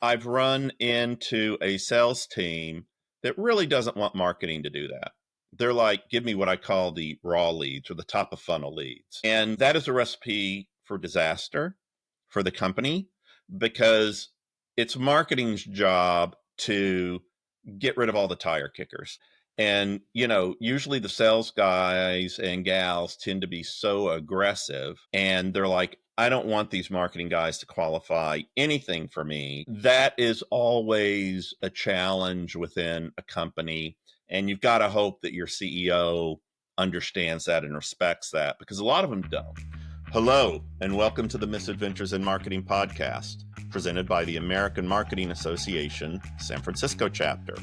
I've run into a sales team that really doesn't want marketing to do that. They're like, give me what I call the raw leads or the top of funnel leads. And that is a recipe for disaster for the company because it's marketing's job to get rid of all the tire kickers. And, usually the sales guys and gals tend to be so aggressive and they're like, I don't want these marketing guys to qualify anything for me. That is always a challenge within a company. And you've got to hope that your CEO understands that and respects that because a lot of them don't. Hello, and welcome to the Misadventures in Marketing podcast, presented by the American Marketing Association, San Francisco chapter.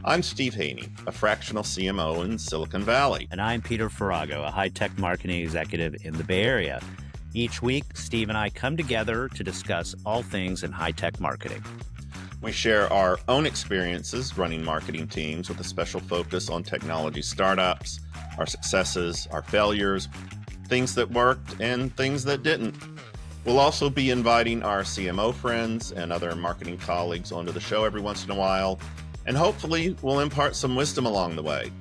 I'm Steve Haney, a fractional CMO in Silicon Valley. And I'm Peter Farago, a high-tech marketing executive in the Bay Area. Each week, Steve and I come together to discuss all things in high-tech marketing. We share our own experiences running marketing teams with a special focus on technology startups, our successes, our failures, things that worked and things that didn't. We'll also be inviting our CMO friends and other marketing colleagues onto the show every once in a while, and hopefully we'll impart some wisdom along the way.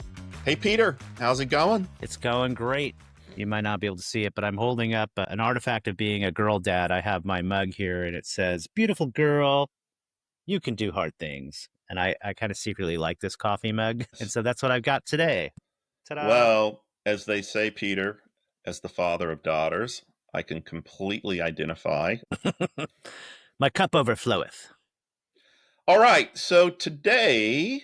Hey, Peter, how's it going? It's going great. You might not be able to see it, but I'm holding up an artifact of being a girl dad. I have my mug here and it says, "Beautiful girl, you can do hard things." And I kind of secretly like this coffee mug. And so that's what I've got today. Ta-da! Well, as they say, Peter, as the father of daughters, I can completely identify. My cup overfloweth. All right, so today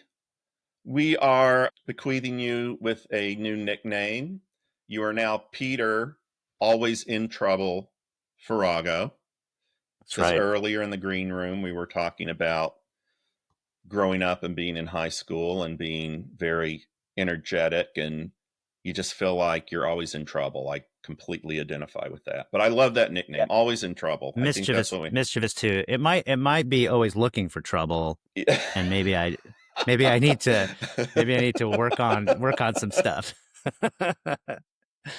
we are bequeathing you with a new nickname. You are now Peter, always in trouble, Farago. That's right. Earlier in the green room, we were talking about growing up and being in high school and being very energetic, and you just feel like you're always in trouble. I completely identify with that. But I love that nickname, always in trouble. Mischievous too. It might be always looking for trouble, and maybe I need to work on some stuff.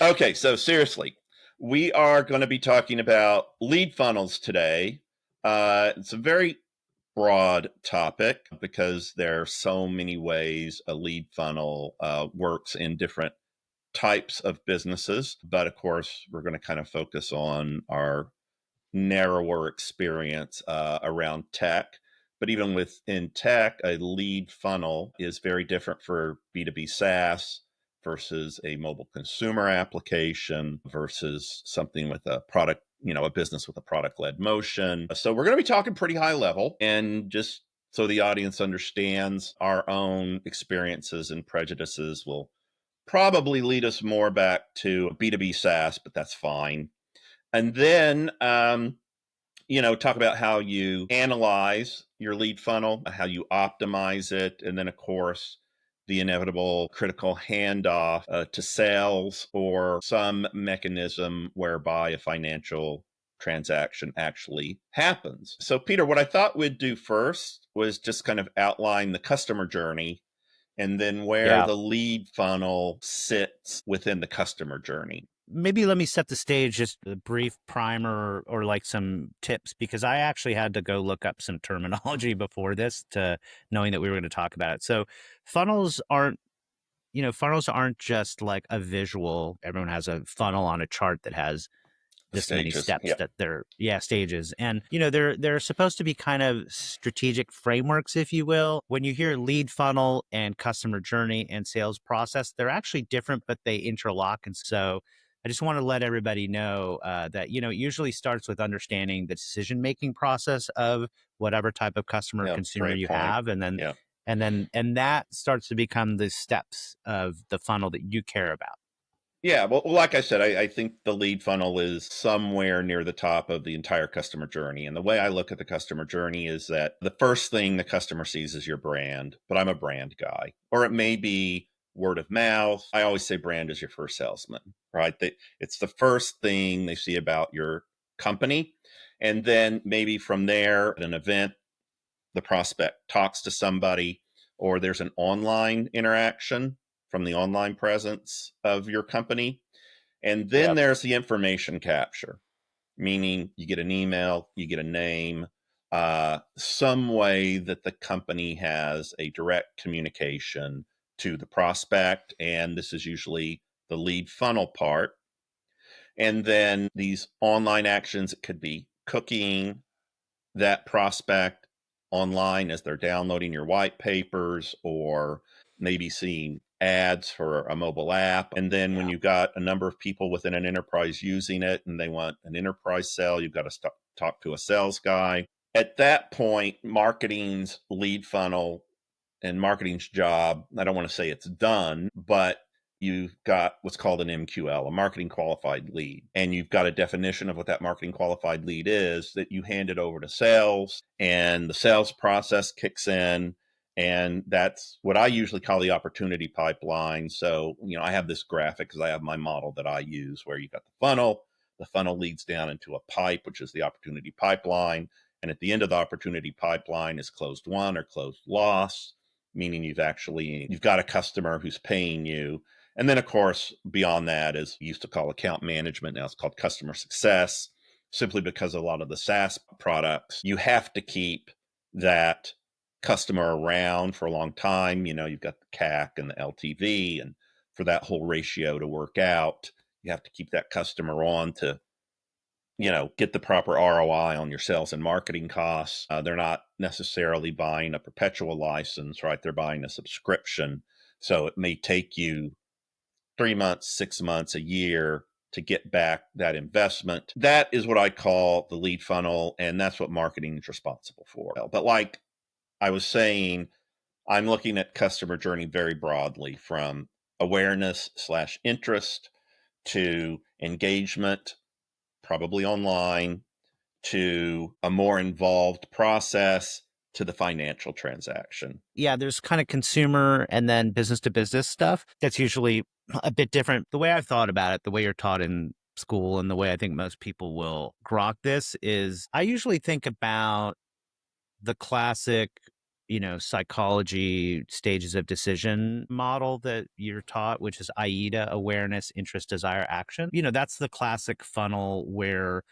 Okay, so seriously, we are going to be talking about lead funnels today. It's a very broad topic because there are so many ways a lead funnel works in different types of businesses. But of course, we're going to kind of focus on our narrower experience around tech. But even within tech, a lead funnel is very different for B2B SaaS versus a mobile consumer application versus something with a product, a business with a product-led motion. So we're going to be talking pretty high level, and just so the audience understands, our own experiences and prejudices will probably lead us more back to B2B SaaS, but that's fine. And then, talk about how you analyze your lead funnel, how you optimize it, and then, of course, the inevitable critical handoff to sales or some mechanism whereby a financial transaction actually happens. So, Peter, what I thought we'd do first was just kind of outline the customer journey and then where the lead funnel sits within the customer journey. Maybe let me set the stage, just a brief primer or like some tips, because I actually had to go look up some terminology before this to knowing that we were going to talk about it. So funnels aren't just like a visual. Everyone has a funnel on a chart that has this many steps that they're stages. And, they're supposed to be kind of strategic frameworks, if you will. When you hear lead funnel and customer journey and sales process, they're actually different, but they interlock. And so I just want to let everybody know that, it usually starts with understanding the decision-making process of whatever type of customer or consumer you have. And then, and that starts to become the steps of the funnel that you care about. Yeah, well, like I said, I think the lead funnel is somewhere near the top of the entire customer journey. And the way I look at the customer journey is that the first thing the customer sees is your brand, but I'm a brand guy. Or it may be word of mouth. I always say brand is your first salesman, right? It's the first thing they see about your company. And then maybe from there, at an event, the prospect talks to somebody, or there's an online interaction from the online presence of your company. And then there's the information capture, meaning you get an email, you get a name, some way that the company has a direct communication to the prospect. And this is usually the lead funnel part. And then these online actions, it could be cooking that prospect online as they're downloading your white papers, or maybe seeing ads for a mobile app. And then when you've got a number of people within an enterprise using it and they want an enterprise sale, you've got to talk to a sales guy. At that point, marketing's lead funnel and marketing's job, I don't want to say it's done, but you've got what's called an MQL, a marketing qualified lead. And you've got a definition of what that marketing qualified lead is that you hand it over to sales, and the sales process kicks in. And that's what I usually call the opportunity pipeline. So, I have this graphic because I have my model that I use where you've got the funnel leads down into a pipe, which is the opportunity pipeline. And at the end of the opportunity pipeline is closed won or closed loss, meaning you've got a customer who's paying you. And then, of course, beyond that is used to call account management. Now it's called customer success, simply because a lot of the SaaS products, you have to keep that customer around for a long time. You've got the CAC and the LTV, and for that whole ratio to work out, you have to keep that customer on to get the proper ROI on your sales and marketing costs. They're not necessarily buying a perpetual license, right? They're buying a subscription. So it may take you 3 months, 6 months, a year to get back that investment. That is what I call the lead funnel, and that's what marketing is responsible for. But like I was saying, I'm looking at customer journey very broadly, from awareness/interest to engagement, probably online, to a more involved process, to the financial transaction. Yeah, there's kind of consumer and then business to business stuff that's usually a bit different. The way I've thought about it, the way you're taught in school, and the way I think most people will grok this is I usually think about the classic, psychology stages of decision model that you're taught, which is AIDA: awareness, interest, desire, action. That's the classic funnel where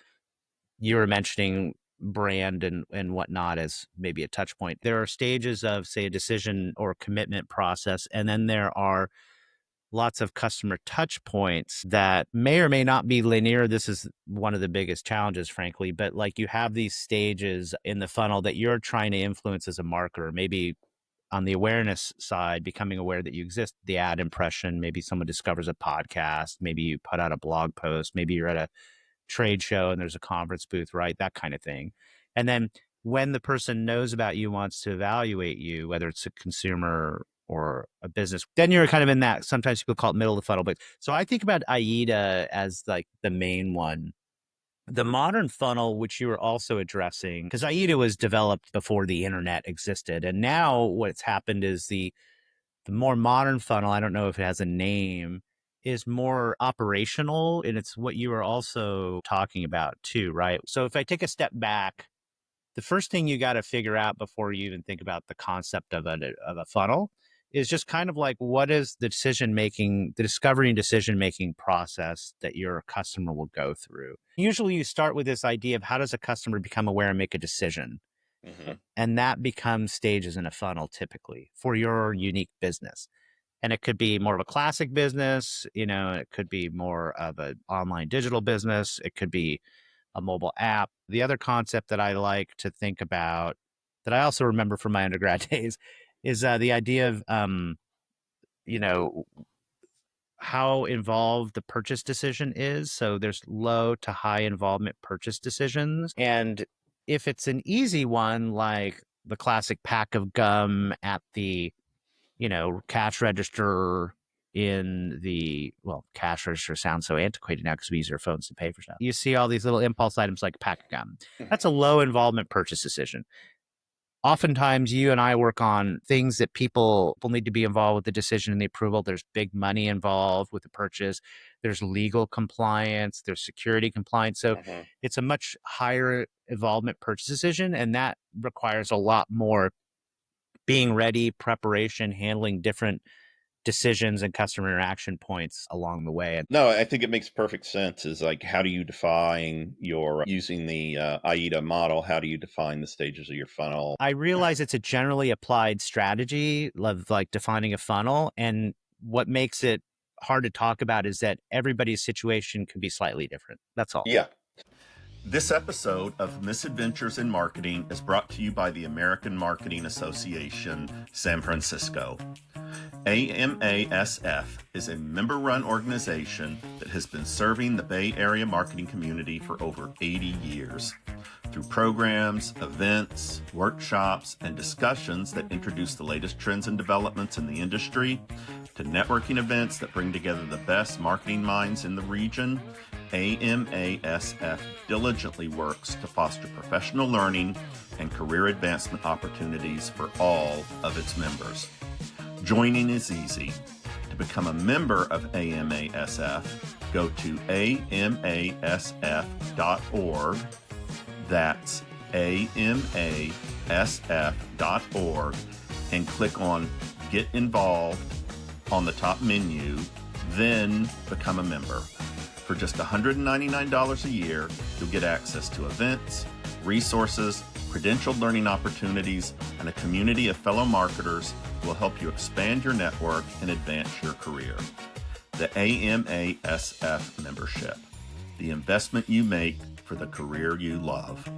you were mentioning brand and whatnot as maybe a touch point. There are stages of, say, a decision or commitment process, and then there are lots of customer touch points that may or may not be linear. This is one of the biggest challenges, frankly, but like you have these stages in the funnel that you're trying to influence as a marketer. Maybe on the awareness side, becoming aware that you exist, the ad impression, maybe someone discovers a podcast, maybe you put out a blog post, maybe you're at a trade show and there's a conference booth, right? That kind of thing. And then when the person knows about you, wants to evaluate you, whether it's a consumer or a business, then you're kind of in that, sometimes people call it middle of the funnel. But so I think about AIDA as like the main one. The modern funnel, which you were also addressing, because AIDA was developed before the internet existed. And now what's happened is the more modern funnel, I don't know if it has a name, is more operational. And it's what you were also talking about too, right? So if I take a step back, the first thing you got to figure out before you even think about the concept of a funnel is just kind of like, what is the the discovery and decision making process that your customer will go through? Usually you start with this idea of how does a customer become aware and make a decision? Mm-hmm. And that becomes stages in a funnel typically for your unique business. And it could be more of a classic business, it could be more of an online digital business, it could be a mobile app. The other concept that I like to think about, that I also remember from my undergrad days, is the idea of, you know, how involved the purchase decision is. So there's low to high involvement purchase decisions. And if it's an easy one, like the classic pack of gum at the cash register cash register sounds so antiquated now because we use our phones to pay for stuff. You see all these little impulse items like a pack of gum. That's a low involvement purchase decision. Oftentimes you and I work on things that people need to be involved with the decision and the approval. There's big money involved with the purchase. There's legal compliance. There's security compliance. So Mm-hmm. it's a much higher involvement purchase decision. And that requires a lot more being ready, preparation, handling different decisions and customer interaction points along the way. And No, I think it makes perfect sense. Is like, how do you define your using the AIDA model? How do you define the stages of your funnel? I realize it's a generally applied strategy of like defining a funnel. And what makes it hard to talk about is that everybody's situation could be slightly different. That's all. Yeah. This episode of Misadventures in Marketing is brought to you by the American Marketing Association, San Francisco. AMASF is a member-run organization that has been serving the Bay Area marketing community for over 80 years. Through programs, events, workshops, and discussions that introduce the latest trends and developments in the industry, to networking events that bring together the best marketing minds in the region, AMASF diligently works to foster professional learning and career advancement opportunities for all of its members. Joining is easy. To become a member of AMASF, go to amasf.org. That's amasf.org and click on Get Involved on the top menu, then become a member. For just $199 a year, you'll get access to events, resources, credentialed learning opportunities, and a community of fellow marketers who will help you expand your network and advance your career. The AMASF membership, the investment you make for the career you love.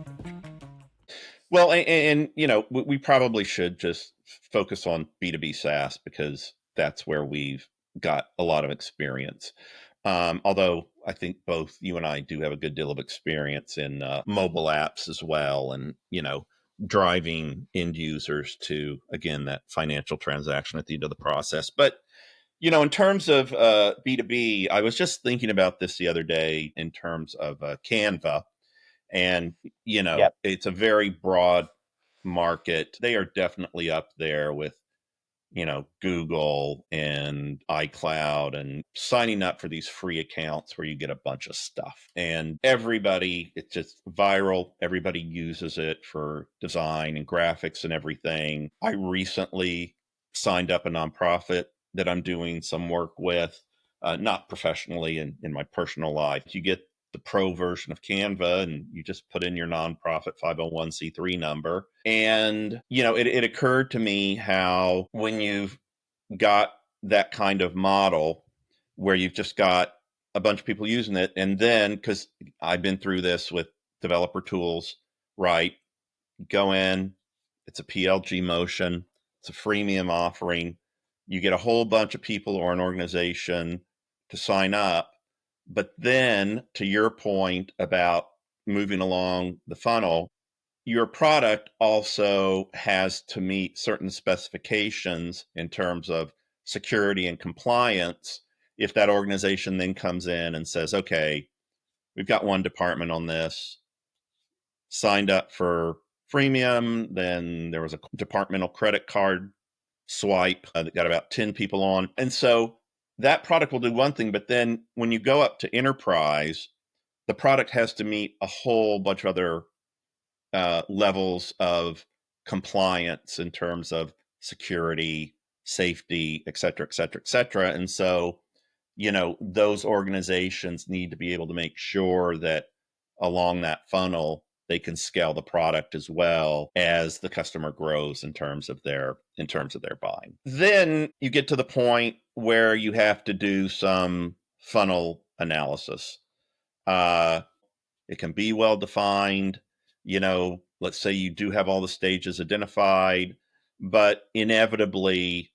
Well, and you know, we probably should just focus on B2B SaaS because that's where we've got a lot of experience. Although I think both you and I do have a good deal of experience in mobile apps as well, and you know, driving end users to, again, that financial transaction at the end of the process. But you know, in terms of B2B, I was just thinking about this the other day in terms of Canva, and you know, Yep. it's a very broad market. They are definitely up there with, you know, Google and iCloud, and signing up for these free accounts where you get a bunch of stuff. And everybody, it's just viral. Everybody uses it for design and graphics and everything. I recently signed up a nonprofit that I'm doing some work with, not professionally, in my personal life. You get the pro version of Canva and you just put in your nonprofit 501c3 number. And, you know, it occurred to me how when you've got that kind of model where you've just got a bunch of people using it, and then, because I've been through this with developer tools, right? Go in, it's a PLG motion, it's a freemium offering. You get a whole bunch of people or an organization to sign up. But then, to your point about moving along the funnel, your product also has to meet certain specifications in terms of security and compliance. If that organization then comes in and says, okay, we've got one department on this, signed up for freemium, then there was a departmental credit card swipe that got about 10 people on. And so that product will do one thing, but then when you go up to enterprise, the product has to meet a whole bunch of other levels of compliance in terms of security, safety, et cetera, et cetera, et cetera. And so, you know, those organizations need to be able to make sure that along that funnel, they can scale the product as well as the customer grows in terms of their buying. Then you get to the point where you have to do some funnel analysis. It can be well defined. You know, let's say you do have all the stages identified, but inevitably,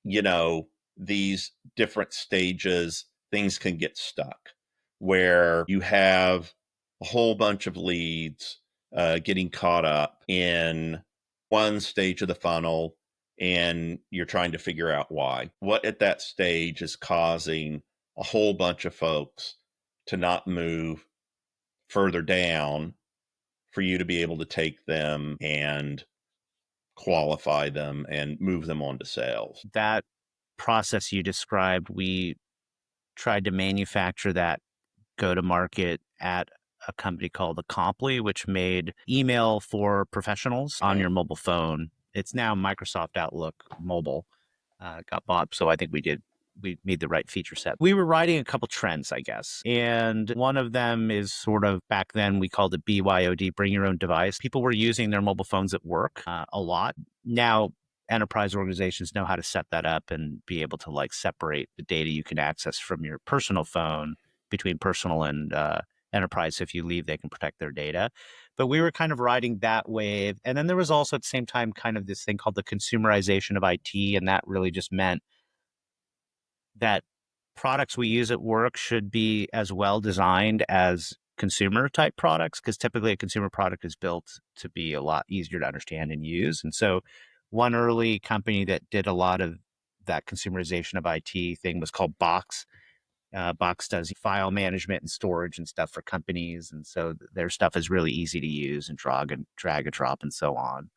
you know, these different stages, things can get stuck where you have a whole bunch of leads getting caught up in one stage of the funnel, and you're trying to figure out why. What at that stage is causing a whole bunch of folks to not move further down for you to be able to take them and qualify them and move them on to sales. That process you described, we tried to manufacture that go to market at a company called Acompli, which made email for professionals on your mobile phone. It's now Microsoft Outlook mobile. got bought. So I think we made the right feature set. We were riding a couple trends, I guess. And one of them is sort of back then we called it BYOD, bring your own device. People were using their mobile phones at work a lot. Now, enterprise organizations know how to set that up and be able to like separate the data you can access from your personal phone between personal and enterprise. So if you leave, they can protect their data. But we were kind of riding that wave. And then there was also at the same time kind of this thing called the consumerization of IT. And that really just meant that products we use at work should be as well designed as consumer type products, because typically a consumer product is built to be a lot easier to understand and use. And so one early company that did a lot of that consumerization of IT thing was called Box. Box does file management and storage and stuff for companies. And so their stuff is really easy to use and drag and drop and so on.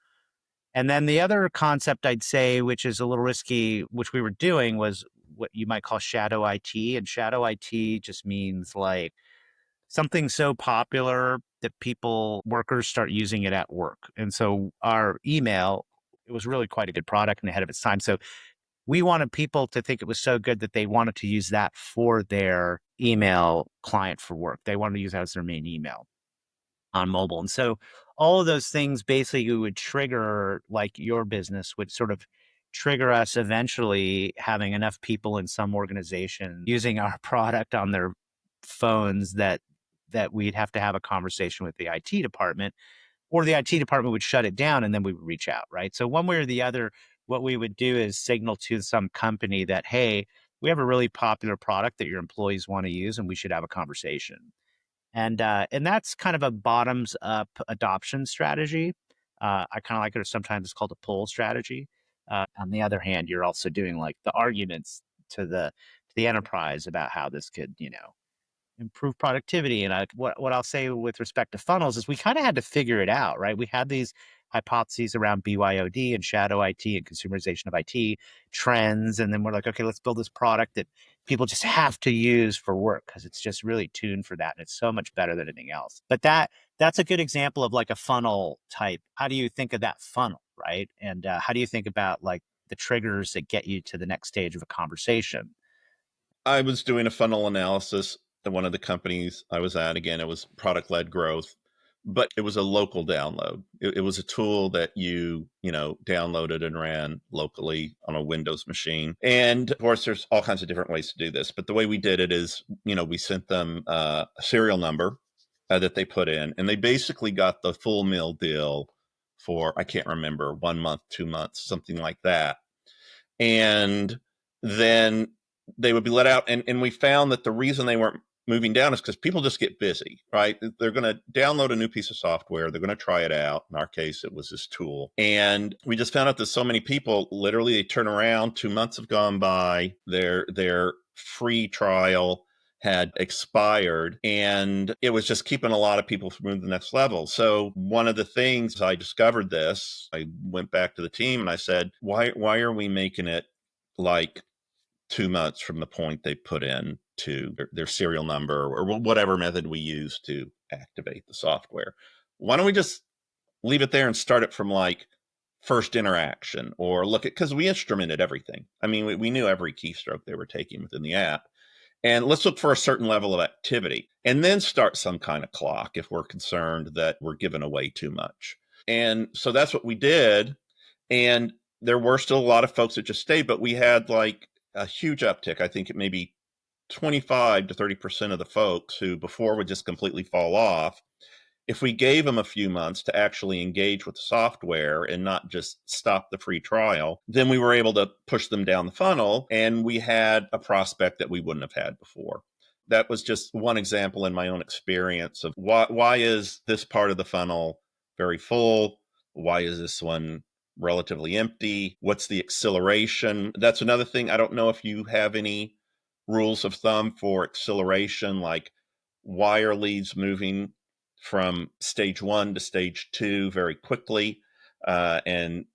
And then the other concept I'd say, which is a little risky, which we were doing, was what you might call shadow IT. And shadow IT just means like something so popular that workers start using it at work. And so our email, it was really quite a good product and ahead of its time. So we wanted people to think it was so good that they wanted to use that for their email client for work. They wanted to use that as their main email on mobile. And so all of those things basically would trigger, like your business would sort of trigger us eventually having enough people in some organization using our product on their phones that we'd have to have a conversation with the IT department, or the IT department would shut it down and then we would reach out, right? So one way or the other, what we would do is signal to some company that, hey, we have a really popular product that your employees want to use and we should have a conversation. And that's kind of a bottoms up adoption strategy. I kind of like it, or sometimes it's called a pull strategy. On the other hand, you're also doing like the arguments to the enterprise about how this could, improve productivity. And what I'll say with respect to funnels is we kind of had to figure it out, right? We had these hypotheses around BYOD and shadow IT and consumerization of IT trends. And then we're like, okay, let's build this product that people just have to use for work because it's just really tuned for that. And it's so much better than anything else. But that's a good example of like a funnel type. How do you think of that funnel, right? And how do you think about like the triggers that get you to the next stage of a conversation? I was doing a funnel analysis at one of the companies I was at. Again, it was product-led growth, but it was a local download. It was a tool that you downloaded and ran locally on a Windows machine. And of course, there's all kinds of different ways to do this. But the way we did it is, we sent them a serial number that they put in, and they basically got the full meal deal for, I can't remember, 1 month, 2 months, something like that. And then they would be let out. And we found that the reason they weren't moving down is because people just get busy, right? They're going to download a new piece of software. They're going to try it out. In our case, it was this tool. And we just found out that so many people, literally, they turn around, 2 months have gone by, their free trial had expired, and it was just keeping a lot of people from moving to the next level. So one of the things I discovered this, I went back to the team and I said, why are we making it like 2 months from the point they put in to their serial number or whatever method we use to activate the software? Why don't we just leave it there and start it from like first interaction, or look at, because we instrumented everything. I mean, we knew every keystroke they were taking within the app. And let's look for a certain level of activity and then start some kind of clock if we're concerned that we're giving away too much. And so that's what we did. And there were still a lot of folks that just stayed, but we had like a huge uptick. I think it may be 25 to 30% of the folks who before would just completely fall off. If we gave them a few months to actually engage with the software and not just stop the free trial, then we were able to push them down the funnel, and we had a prospect that we wouldn't have had before. That was just one example in my own experience of why is this part of the funnel very full? Why is this one relatively empty? What's the acceleration? That's another thing. I don't know if you have any rules of thumb for acceleration, like why are leads moving from stage 1 to stage 2 very quickly, and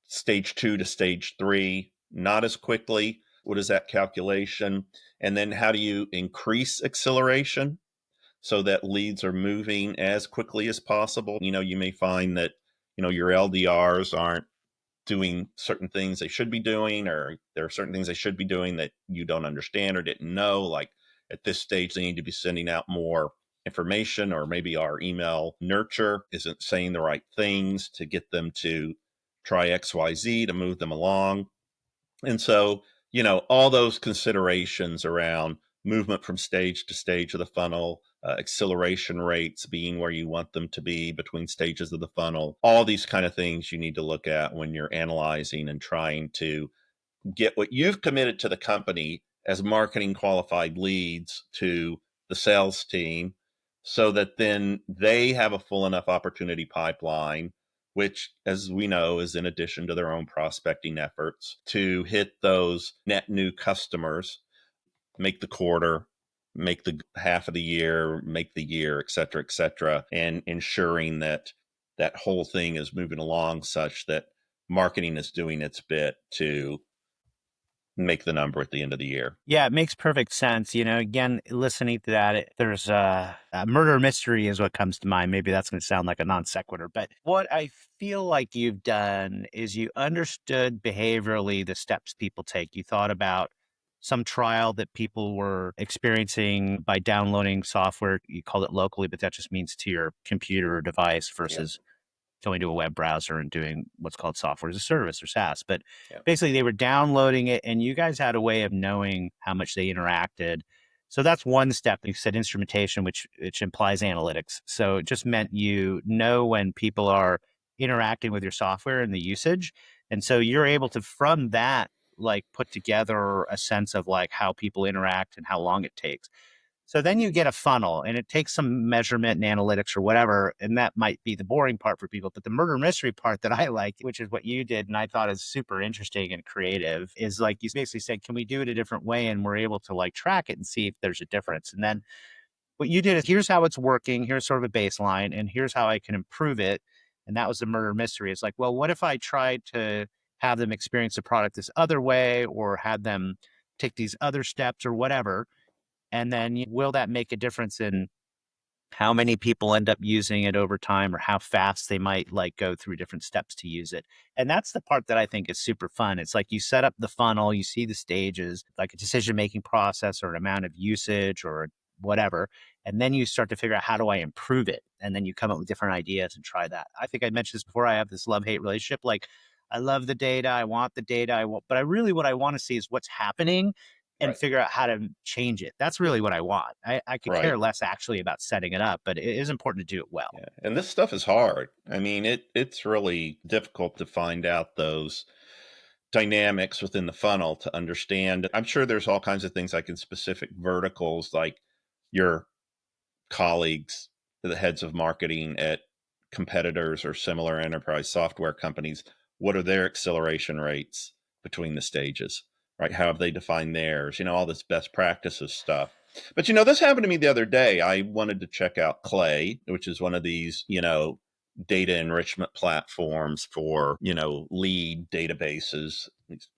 stage 2 to stage 3 not as quickly? What is that calculation? And then how do you increase acceleration so that leads are moving as quickly as possible? You may find that your LDRs aren't doing certain things they should be doing, or there are certain things they should be doing that you don't understand or didn't know. Like at this stage, they need to be sending out more information, or maybe our email nurture isn't saying the right things to get them to try XYZ to move them along. And so, all those considerations around movement from stage to stage of the funnel, acceleration rates being where you want them to be between stages of the funnel, all these kind of things you need to look at when you're analyzing and trying to get what you've committed to the company as marketing qualified leads to the sales team, so that then they have a full enough opportunity pipeline, which, as we know, is in addition to their own prospecting efforts, to hit those net new customers, make the quarter, make the half of the year, make the year, et cetera, and ensuring that that whole thing is moving along such that marketing is doing its bit to make the number at the end of the year. Yeah, it makes perfect sense. Again, listening to that, there's a murder mystery is what comes to mind. Maybe that's going to sound like a non sequitur, but what I feel like you've done is you understood behaviorally the steps people take. You thought about some trial that people were experiencing by downloading software. You called it locally, but that just means to your computer or device Yeah. versus going to a web browser and doing what's called software as a service or SaaS. But Yeah. basically, they were downloading it, and you guys had a way of knowing how much they interacted. So that's one step. You said instrumentation, which implies analytics. So it just meant you know when people are interacting with your software and the usage. And so you're able to, from that, like put together a sense of like how people interact and how long it takes. So then you get a funnel, and it takes some measurement and analytics or whatever. And that might be the boring part for people. But the murder mystery part that I like, which is what you did, and I thought is super interesting and creative, is like you basically said, can we do it a different way? And we're able to like track it and see if there's a difference. And then what you did is, here's how it's working. Here's sort of a baseline, and here's how I can improve it. And that was the murder mystery. It's like, well, what if I tried to have them experience the product this other way, or had them take these other steps or whatever? And then will that make a difference in how many people end up using it over time, or how fast they might like go through different steps to use it? And that's the part that I think is super fun. It's like you set up the funnel, you see the stages, like a decision-making process or an amount of usage or whatever. And then you start to figure out, how do I improve it? And then you come up with different ideas and try that. I think I mentioned this before. I have this love-hate relationship. Like, I love the data. I want the data. But I really, what I want to see is what's happening and Right. figure out how to change it. That's really what I want. I could Right. care less actually about setting it up, but it is important to do it well. Yeah. And this stuff is hard. I mean, it's really difficult to find out those dynamics within the funnel to understand. I'm sure there's all kinds of things like in specific verticals, like your colleagues, the heads of marketing at competitors or similar enterprise software companies, what are their acceleration rates between the stages, right? How have they defined theirs? All this best practices stuff. But this happened to me the other day. I wanted to check out Clay, which is one of these, data enrichment platforms for, lead databases,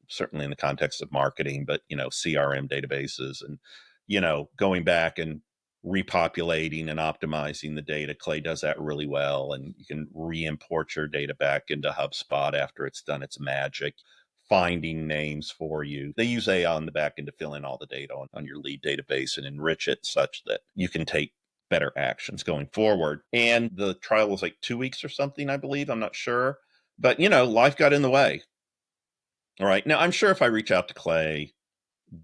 certainly in the context of marketing, but, CRM databases, and, going back and repopulating and optimizing the data. Clay does that really well, and you can re-import your data back into HubSpot after it's done its magic, finding names for you. They use AI on the back end to fill in all the data on your lead database and enrich it such that you can take better actions going forward. And the trial was like 2 weeks or something, I believe. I'm not sure. But, life got in the way. All right. Now, I'm sure if I reach out to Clay,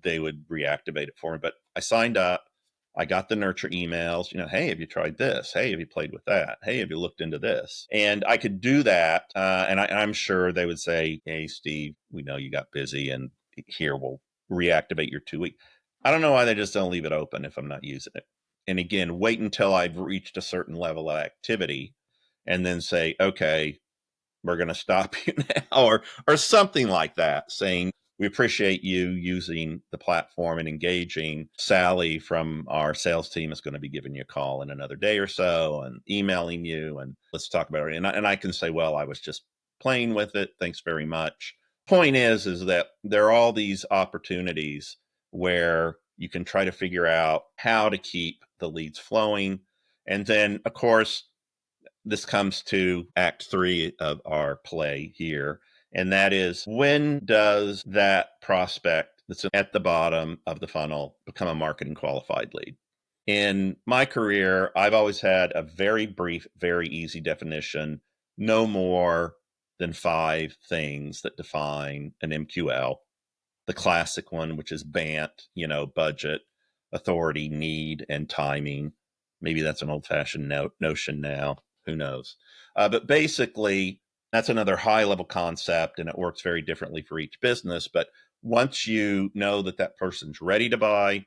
they would reactivate it for me. But I signed up. I got the nurture emails, hey, have you tried this? Hey, have you played with that? Hey, have you looked into this? And I could do that. And I'm sure they would say, hey, Steve, we know you got busy, and here we'll reactivate your 2 week. I don't know why they just don't leave it open if I'm not using it. And again, wait until I've reached a certain level of activity and then say, okay, we're going to stop you now, or something like that, saying, we appreciate you using the platform and engaging. Sally from our sales team is going to be giving you a call in another day or so and emailing you, and let's talk about it. And I can say, well, I was just playing with it. Thanks very much. Point is that there are all these opportunities where you can try to figure out how to keep the leads flowing. And then, of course, this comes to act 3 of our play here. And that is, when does that prospect that's at the bottom of the funnel become a marketing qualified lead? In my career, I've always had a very brief, very easy definition: no more than 5 things that define an MQL. The classic one, which is BANT, budget, authority, need, and timing. Maybe that's an old fashioned notion now. Who knows? But basically, that's another high level concept, and it works very differently for each business. But once you know that that person's ready to buy,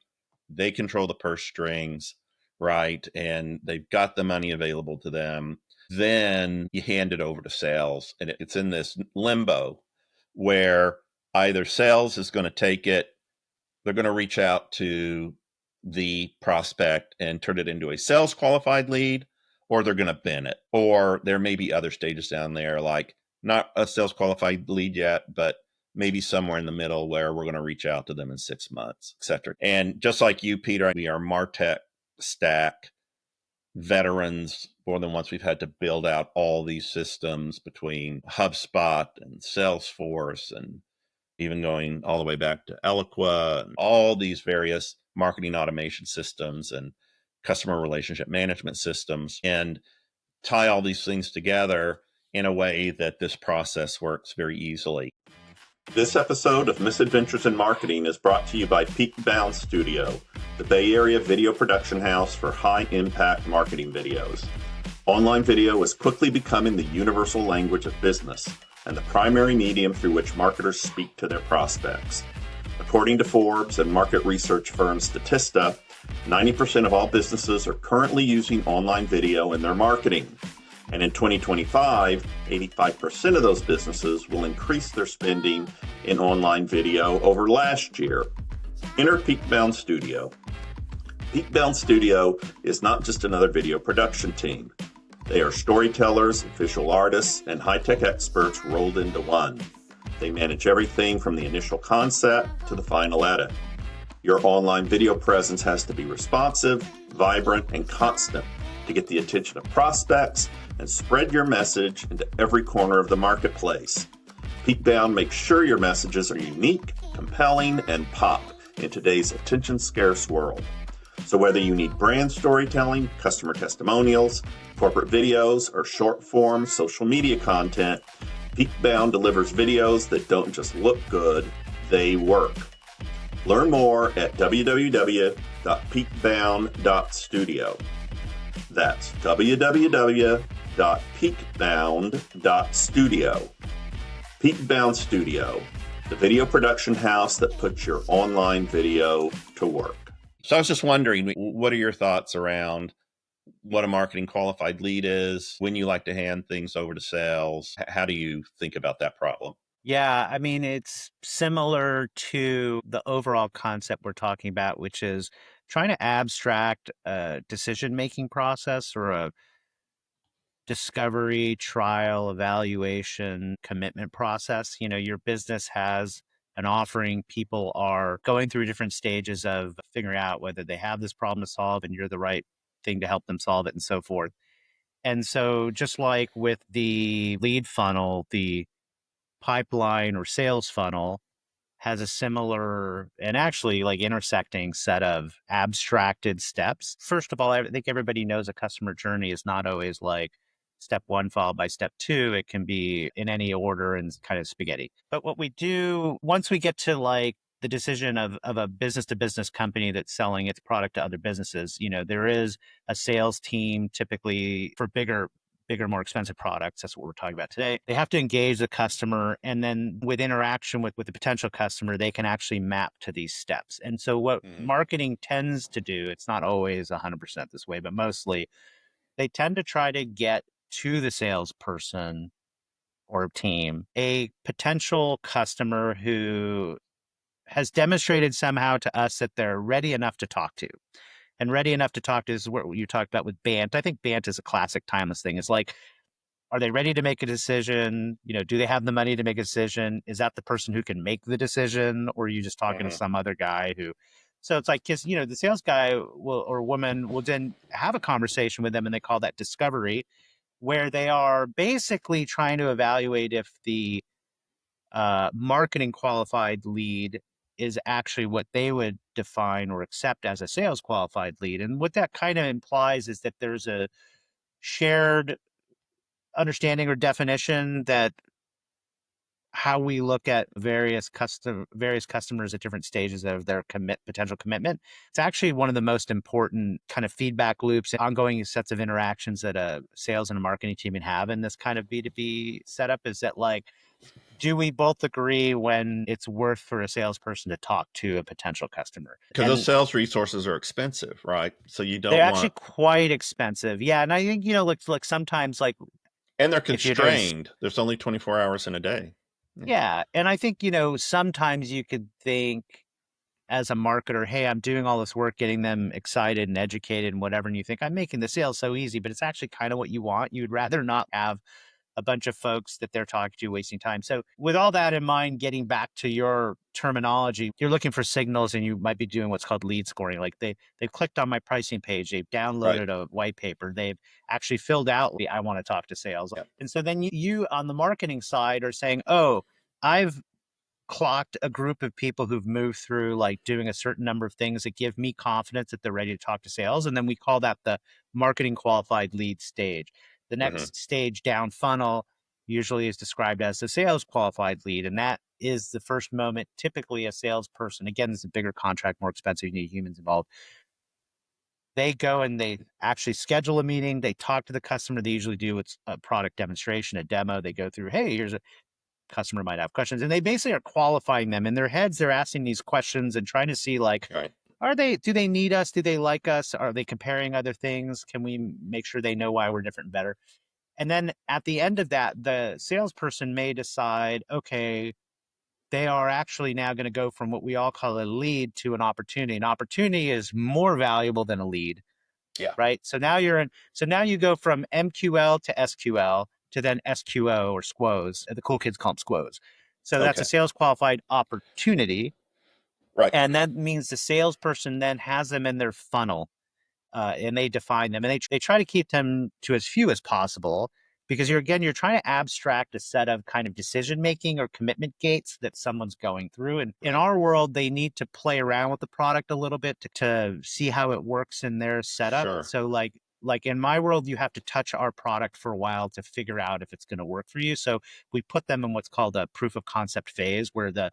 they control the purse strings, right? And they've got the money available to them. Then you hand it over to sales, and it's in this limbo where either sales is going to take it, they're going to reach out to the prospect and turn it into a sales qualified lead, or they're going to bin it. Or there may be other stages down there, like not a sales qualified lead yet, but maybe somewhere in the middle where we're going to reach out to them in 6 months, et cetera. And just like you, Peter, we are MarTech stack veterans. More than once we've had to build out all these systems between HubSpot and Salesforce, and even going all the way back to Eloqua, and all these various marketing automation systems and customer relationship management systems, and tie all these things together in a way that this process works very easily. This episode of Misadventures in Marketing is brought to you by Peakbound Studio, the Bay Area video production house for high-impact marketing videos. Online video is quickly becoming the universal language of business and the primary medium through which marketers speak to their prospects. According to Forbes and market research firm Statista, 90% of all businesses are currently using online video in their marketing. And in 2025, 85% of those businesses will increase their spending in online video over last year. Enter Peakbound Studio. Peakbound Studio is not just another video production team. They are storytellers, visual artists, and high-tech experts rolled into one. They manage everything from the initial concept to the final edit. Your online video presence has to be responsive, vibrant, and constant to get the attention of prospects and spread your message into every corner of the marketplace. Peakbound makes sure your messages are unique, compelling, and pop in today's attention-scarce world. So whether you need brand storytelling, customer testimonials, corporate videos, or short-form social media content, Peakbound delivers videos that don't just look good, they work. Learn more at www.peakbound.studio. That's www.peakbound.studio. Peakbound Studio, the video production house that puts your online video to work. So I was just wondering, what are your thoughts around what a marketing qualified lead is, when you like to hand things over to sales? How do you think about that problem? Yeah, I mean, it's similar to the overall concept we're talking about, which is trying to abstract a decision-making process or a discovery, trial, evaluation, commitment process. Your business has an offering. People are going through different stages of figuring out whether they have this problem to solve and you're the right thing to help them solve it and so forth. And so just like with the lead funnel, the pipeline or sales funnel has a similar and actually like intersecting set of abstracted steps. First of all, I think everybody knows a customer journey is not always like step one followed by step two. It can be in any order and kind of spaghetti. But what we do once we get to like the decision of a business to business company that's selling its product to other businesses, there is a sales team typically for bigger, more expensive products. That's what we're talking about today. They have to engage the customer. And then with interaction with the potential customer, they can actually map to these steps. And so what marketing tends to do, it's not always 100% this way, but mostly they tend to try to get to the salesperson or team, a potential customer who has demonstrated somehow to us that they're ready enough to talk to. And ready enough to talk to is what you talked about with BANT. I think BANT is a classic timeless thing. It's like, are they ready to make a decision? Do they have the money to make a decision? Is that the person who can make the decision? Or are you just talking to some other guy who? So it's like, because, the sales guy will or woman will then have a conversation with them, and they call that discovery, where they are basically trying to evaluate if the marketing qualified lead is actually what they would define or accept as a sales qualified lead. And what that kind of implies is that there's a shared understanding or definition that how we look at various customers at different stages of their potential commitment. It's actually one of the most important kind of feedback loops, ongoing sets of interactions that a sales and a marketing team can have in this kind of B2B setup, is that like, do we both agree when it's worth for a salesperson to talk to a potential customer? Because those And sales resources are expensive, right? So you they're don't actually want, quite expensive. Yeah. And I think, like sometimes like and they're if you're doing, constrained. There's only 24 hours in a day. Yeah. yeah. And I think, sometimes you could think as a marketer, hey, I'm doing all this work, getting them excited and educated and whatever. And you think I'm making the sales so easy, but it's actually kind of what you want. You'd rather not have a bunch of folks that they're talking to wasting time. So with all that in mind, getting back to your terminology, you're looking for signals and you might be doing what's called lead scoring. Like they've clicked on my pricing page, they've Right. downloaded a white paper, they've actually filled out the I want to talk to sales. Yeah. And so then you on the marketing side are saying, oh, I've clocked a group of people who've moved through like doing a certain number of things that give me confidence that they're ready to talk to sales. And then we call that the marketing qualified lead stage. The Hmm. next stage down funnel usually is described as the sales qualified lead. And that is the first moment, typically a salesperson, again, it's a bigger contract, more expensive, you need humans involved. They go and they actually schedule a meeting. They talk to the customer. They usually do it's a product demonstration, a demo. They go through, hey, here's a customer might have questions, and they basically are qualifying them in their heads. They're asking these questions and trying to see like, Right. do they need us? Do they like us? Are they comparing other things? Can we make sure they know why we're different and better? And then at the end of that, the salesperson may decide, okay, they are actually now going to go from what we all call a lead to an opportunity. An opportunity is more valuable than a lead, Yeah. right? So now you go from MQL to SQL to then SQO or SQOs. The cool kids call them SQOs. So that's a Okay. sales qualified opportunity. Right. And that means the salesperson then has them in their funnel, and they define them, and they try to keep them to as few as possible, because you're trying to abstract a set of kind of decision making or commitment gates that someone's going through. And in Right. our world, they need to play around with the product a little bit to see how it works in their setup. Sure. So like in my world, you have to touch our product for a while to figure out if it's going to work for you. So we put them in what's called a proof of concept phase, where the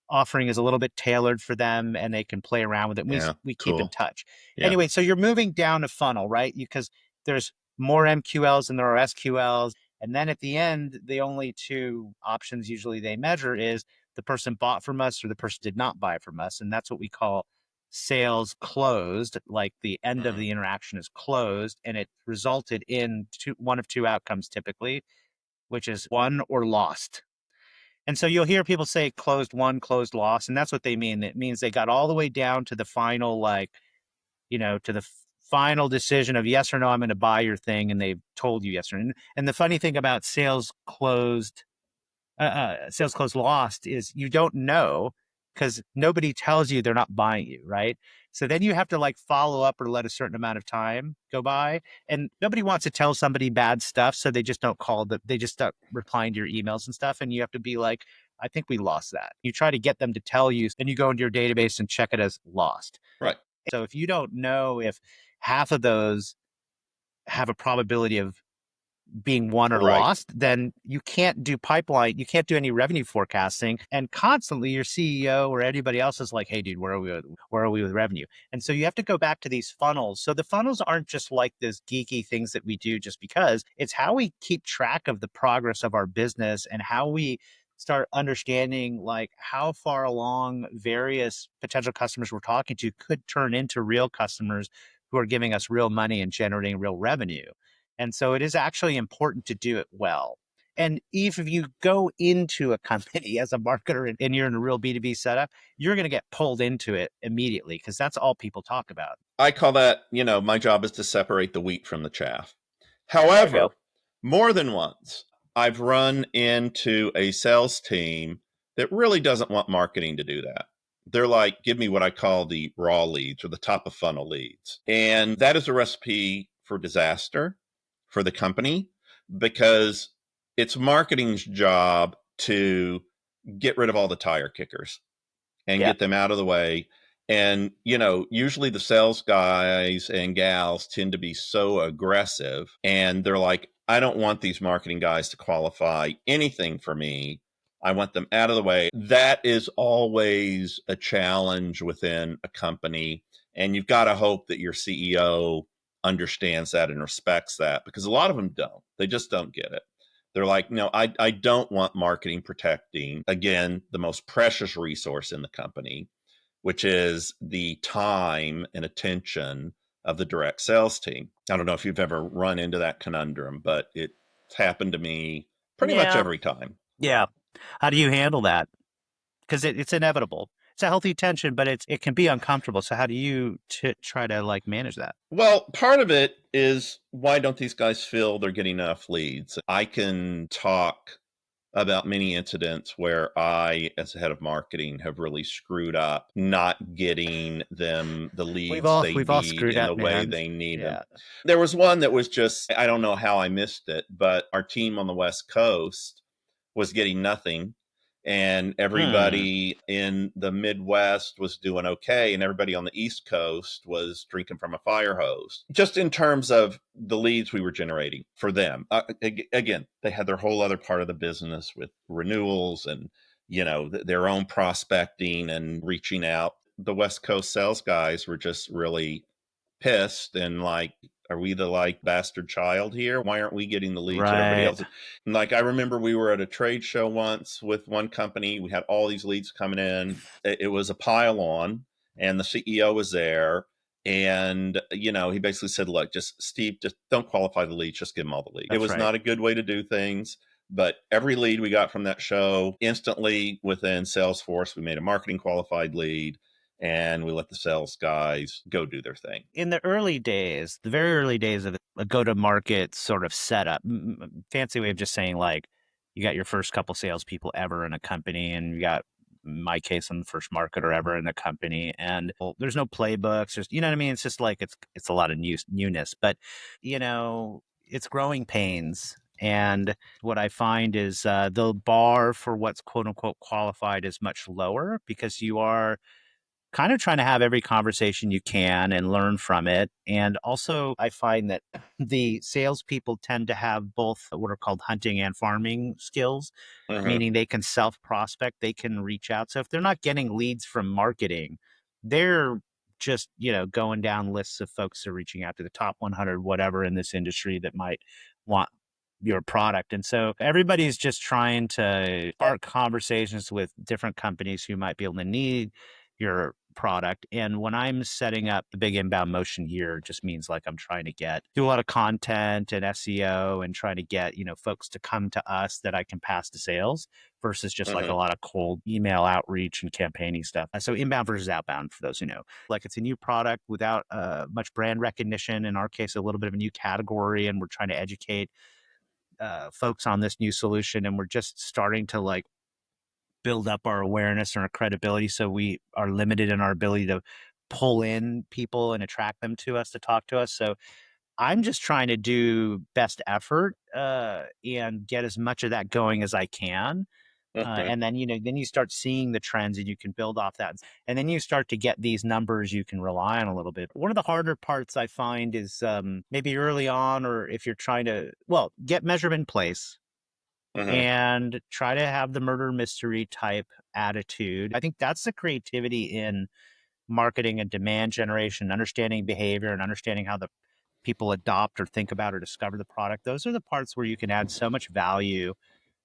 offering is a little bit tailored for them and they can play around with it. Yeah. We keep in Cool. touch. Yeah. Anyway, so you're moving down a funnel, right? Because there's more MQLs than there are SQLs. And then at the end, the only two options usually they measure is the person bought from us or the person did not buy from us. And that's what we call sales closed, like the end of Hmm. the interaction is closed, and it resulted in one of two outcomes typically, which is won or lost. And so you'll hear people say closed won, closed lost, and that's what they mean. It means they got all the way down to the final, like, to the final decision of yes or no, I'm going to buy your thing, and they've told you yes or no. And the funny thing about sales closed lost is you don't know, because nobody tells you they're not buying you, right? So then you have to like follow up or let a certain amount of time go by, and nobody wants to tell somebody bad stuff, so they just don't call they just start replying to your emails and stuff, and you have to be like, I think we lost that. You try to get them to tell you, then you go into your database and check it as lost. Right. So if you don't know if half of those have a probability of being won or Right. lost, then you can't do pipeline, you can't do any revenue forecasting. And constantly your CEO or anybody else is like, hey, dude, where are we with revenue? And so you have to go back to these funnels. So the funnels aren't just like this geeky things that we do just because, it's how we keep track of the progress of our business and how we start understanding like how far along various potential customers we're talking to could turn into real customers who are giving us real money and generating real revenue. And so it is actually important to do it well. And if you go into a company as a marketer and you're in a real B2B setup, you're going to get pulled into it immediately, because that's all people talk about. I call that, my job is to separate the wheat from the chaff. There you go. However, more than once, I've run into a sales team that really doesn't want marketing to do that. They're like, give me what I call the raw leads or the top of funnel leads. And that is a recipe for disaster for the company, because it's marketing's job to get rid of all the tire kickers and Yeah. get them out of the way. And, usually the sales guys and gals tend to be so aggressive, and they're like, I don't want these marketing guys to qualify anything for me. I want them out of the way. That is always a challenge within a company. And you've got to hope that your CEO understands that and respects that, because a lot of them don't. They just don't get it. They're like, no, I don't want marketing protecting, again, the most precious resource in the company, which is the time and attention of the direct sales team. I don't know if you've ever run into that conundrum, but it's happened to me pretty much Yeah. every time. Yeah. How do you handle that? Because it's inevitable. It's a healthy tension, but it can be uncomfortable. So how do you try to like manage that? Well, part of it is, why don't these guys feel they're getting enough leads? I can talk about many incidents where I, as a head of marketing, have really screwed up not getting them the leads they We've all need screwed in the up, way man. they need them. Yeah. There was one that was just, I don't know how I missed it, but our team on the West Coast was getting nothing. And Hmm. everybody in the Midwest was doing okay. And everybody on the East Coast was drinking from a fire hose. Just in terms of the leads we were generating for them. Again, they had their whole other part of the business with renewals and, their own prospecting and reaching out. The West Coast sales guys were just really pissed and like, are we the like bastard child here? Why aren't we getting the leads that everybody Right. else is? And like, I remember we were at a trade show once with one company. We had all these leads coming in. It was a pile on, and the CEO was there. And, he basically said, look, just Steve, just don't qualify the leads, just give them all the leads. It That's was right. not a good way to do things. But every lead we got from that show, instantly within Salesforce, we made a marketing qualified lead, and we let the sales guys go do their thing. In the early days, the very early days of a go-to-market sort of setup, fancy way of just saying like you got your first couple salespeople ever in a company, and you got, in my case, I'm the first marketer ever in the company, and well, there's no playbooks. There's, you know what I mean? It's just like it's a lot of newness, but it's growing pains. And what I find is the bar for what's quote unquote qualified is much lower, because you are kind of trying to have every conversation you can and learn from it. And also, I find that the salespeople tend to have both what are called hunting and farming skills, Mm-hmm. meaning they can self prospect, they can reach out. So if they're not getting leads from marketing, they're just, going down lists of folks who are reaching out to the top 100, whatever in this industry that might want your product. And so everybody's just trying to spark conversations with different companies who might be able to need your product. And when I'm setting up the big inbound motion here, it just means like I'm trying to do a lot of content and SEO and trying to get, folks to come to us that I can pass to sales versus just like Mm-hmm. a lot of cold email outreach and campaigning stuff. So inbound versus outbound, for those who know, like it's a new product without much brand recognition. In our case, a little bit of a new category, and we're trying to educate folks on this new solution. And we're just starting to like build up our awareness and our credibility, so we are limited in our ability to pull in people and attract them to us to talk to us. So I'm just trying to do best effort and get as much of that going as I can. Mm-hmm. And then, then you start seeing the trends and you can build off that. And then you start to get these numbers you can rely on a little bit. One of the harder parts I find is maybe early on, or if you're trying to, well, get measurement in place Mm-hmm. and try to have the murder mystery type attitude. I think that's the creativity in marketing and demand generation, understanding behavior and understanding how the people adopt or think about or discover the product. Those are the parts where you can add so much value,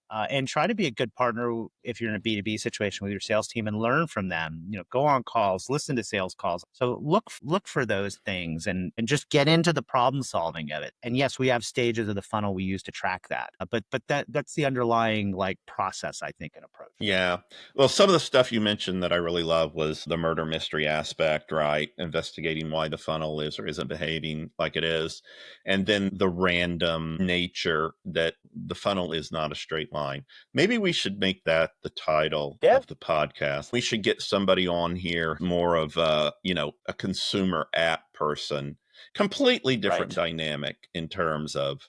and try to be a good partner if you're in a B2B situation with your sales team and learn from them. Go on calls, listen to sales calls. So look for those things and just get into the problem solving of it. And yes, we have stages of the funnel we use to track that. But that's the underlying like process, I think, and approach. Yeah. Well, some of the stuff you mentioned that I really love was the murder mystery aspect, right? Investigating why the funnel is or isn't behaving like it is. And then the random nature that the funnel is not a straight line. Maybe we should make that the title Yeah. of the podcast. We should get somebody on here more of a consumer app person, completely different Right. dynamic in terms of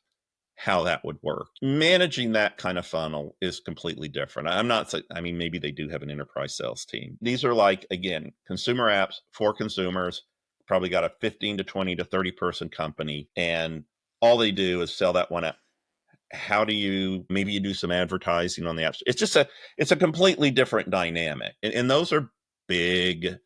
how that would work. Managing that kind of funnel is completely different. I'm not saying, I mean, maybe they do have an enterprise sales team. These are like, again, consumer apps for consumers, probably got a 15 to 20 to 30 person company, and all they do is sell that one app. How do you, maybe you do some advertising on the apps. It's a completely different dynamic. And those are big,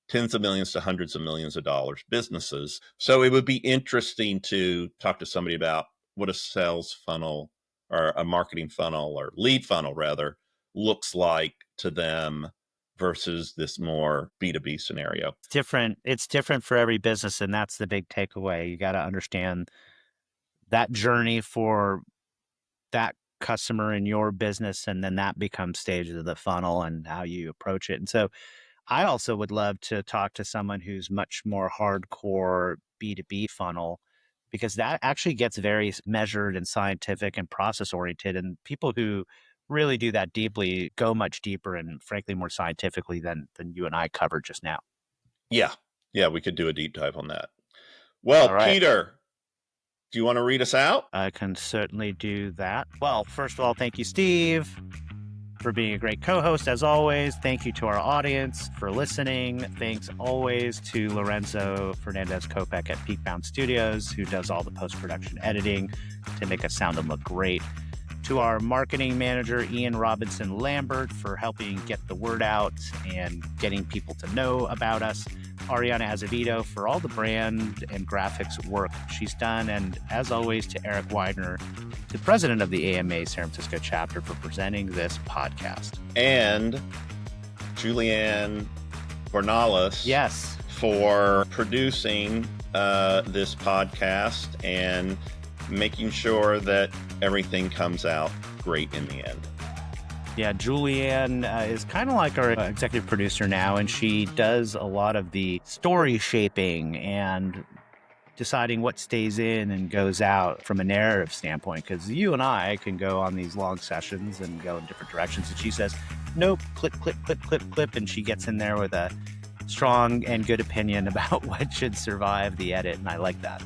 tens of millions to hundreds of millions of dollars businesses. So it would be interesting to talk to somebody about what a sales funnel or a marketing funnel or lead funnel rather looks like to them versus this more B2B scenario. It's different for every business, and that's the big takeaway. You got to understand that journey for that customer in your business, and then that becomes stages of the funnel and how you approach it. And so I also would love to talk to someone who's much more hardcore B2B funnel, because that actually gets very measured and scientific and process oriented. And people who really do that deeply go much deeper and frankly more scientifically than you and I covered just now. Yeah. Yeah, we could do a deep dive on that. Well, All right. Peter, do you want to read us out? I can certainly do that. Well, first of all, thank you, Steve, for being a great co-host as always. Thank you to our audience for listening. Thanks always to Lorenzo Fernandez Kopek at Peakbound Studios, who does all the post-production editing to make us sound and look great. To our marketing manager, Ian Robinson Lambert, for helping get the word out and getting people to know about us. Ariana Azevedo for all the brand and graphics work she's done. And as always, to Eric Widener, the president of the AMA San Francisco chapter, for presenting this podcast. And Julianne Bornalis. Yes. For producing this podcast and making sure that everything comes out great in the end. Yeah, Julianne is kind of like our executive producer now, and she does a lot of the story shaping and deciding what stays in and goes out from a narrative standpoint, because you and I can go on these long sessions and go in different directions, and she says, nope, clip, clip, clip, clip, clip, and she gets in there with a strong and good opinion about what should survive the edit, and I like that.